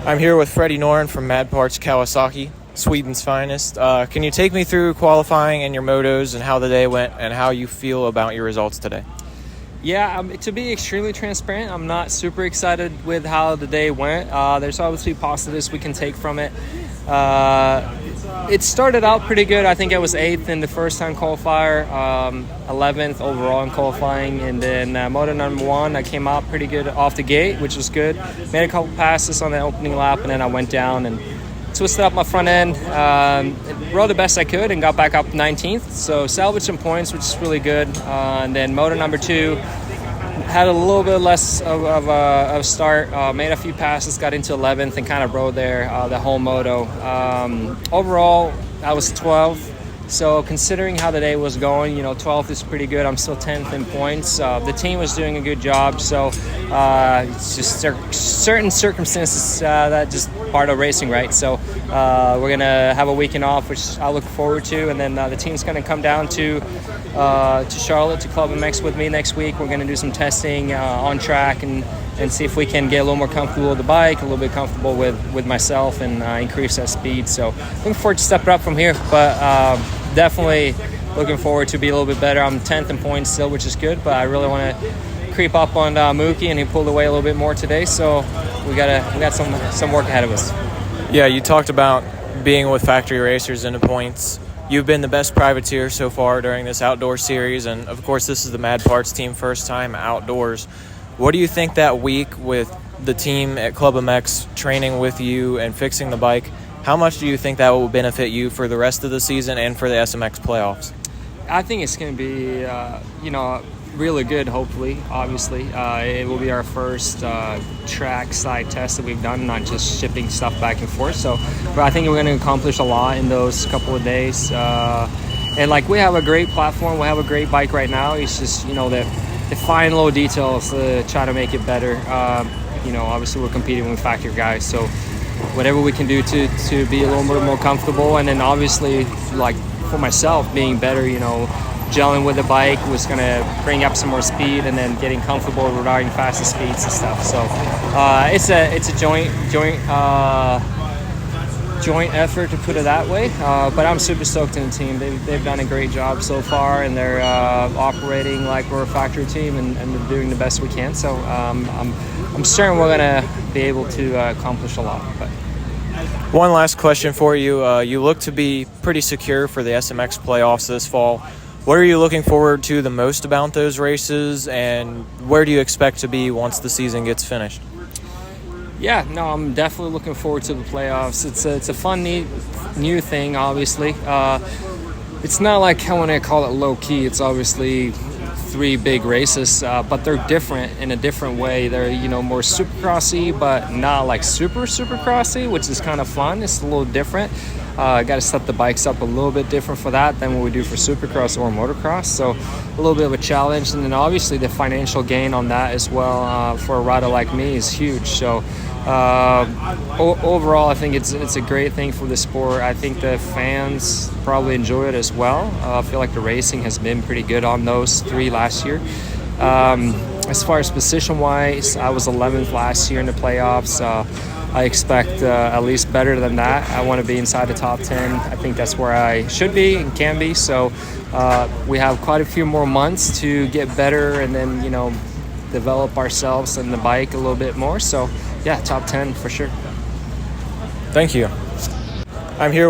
I'm here with Freddie Noren from Mad Parts Kawasaki, Sweden's finest. Can you take me through qualifying and your motos and how the day went and how you feel about your results today? Yeah, to be extremely transparent, I'm not super excited with how the day went. There's obviously positives we can take from it. It started out pretty good. I think I was 8th in the first time qualifier, 11th overall in qualifying, and then moto number 1, I came out pretty good off the gate, which was good. Made a couple passes on the opening lap, and then I went down and twisted up my front end, rode the best I could, and got back up 19th. So salvaged some points, which is really good. And then moto number 2, had a little bit less of a start, made a few passes, got into 11th, and kind of rode there the whole moto. Overall, I was 12th. So considering how the day was going, 12th is pretty good. I'm still 10th in points. The team was doing a good job. So it's just certain circumstances that just part of racing, right? So we're going to have a weekend off, which I look forward to. And then the team's going to come down to Charlotte to Club MX with me next week. We're going to do some testing on track and see if we can get a little more comfortable with the bike, a little bit comfortable with myself, and increase that speed. So looking forward to stepping up from here, but definitely looking forward to be a little bit better. I'm 10th in points still, which is good, but I really want to creep up on Mookie, and he pulled away a little bit more today, so we got some work ahead of us. Yeah, you talked about being with factory racers in the points. You've been the best privateer so far during this outdoor series, and of course this is the Mad Parts team first time outdoors. What do you think that week with the team at Club MX training with you and fixing the bike, how much do you think that will benefit you for the rest of the season and for the SMX playoffs? I think it's going to be, really good, hopefully, obviously. It will be our first track side test that we've done, not just shipping stuff back and forth. But I think we're going to accomplish a lot in those couple of days. And, we have a great platform. We have a great bike right now. It's just, the fine little details to try to make it better. Obviously we're competing with factory guys, so whatever we can do to be a little bit more comfortable, and then obviously for myself being better, gelling with the bike was going to bring up some more speed, and then getting comfortable riding faster speeds and stuff. So it's a joint effort, to put it that way, but I'm super stoked in the team. They've done a great job so far, and they're operating like we're a factory team, and they're doing the best we can. So I'm certain we're going to be able to accomplish a lot. But one last question for you. You look to be pretty secure for the SMX playoffs this fall. What are you looking forward to the most about those races, and where do you expect to be once the season gets finished? Yeah, no, I'm definitely looking forward to the playoffs. It's a fun, neat, new thing, obviously. It's not like I want to call it low-key. It's obviously 3 big races, but they're different in a different way. They're, more supercrossy, but not super crossy, which is kind of fun. It's a little different. Got to set the bikes up a little bit different for that than what we do for supercross or motocross. So a little bit of a challenge. And then obviously the financial gain on that as well for a rider like me is huge. So overall, I think it's a great thing for the sport. I think the fans probably enjoy it as well. I feel like the racing has been pretty good on those 3 last year. As far as position-wise, I was 11th last year in the playoffs. I expect at least better than that. I want to be inside the top 10. I think that's where I should be and can be. So we have quite a few more months to get better, and then, develop ourselves and the bike a little bit more. So, yeah, top 10 for sure. Thank you. I'm here with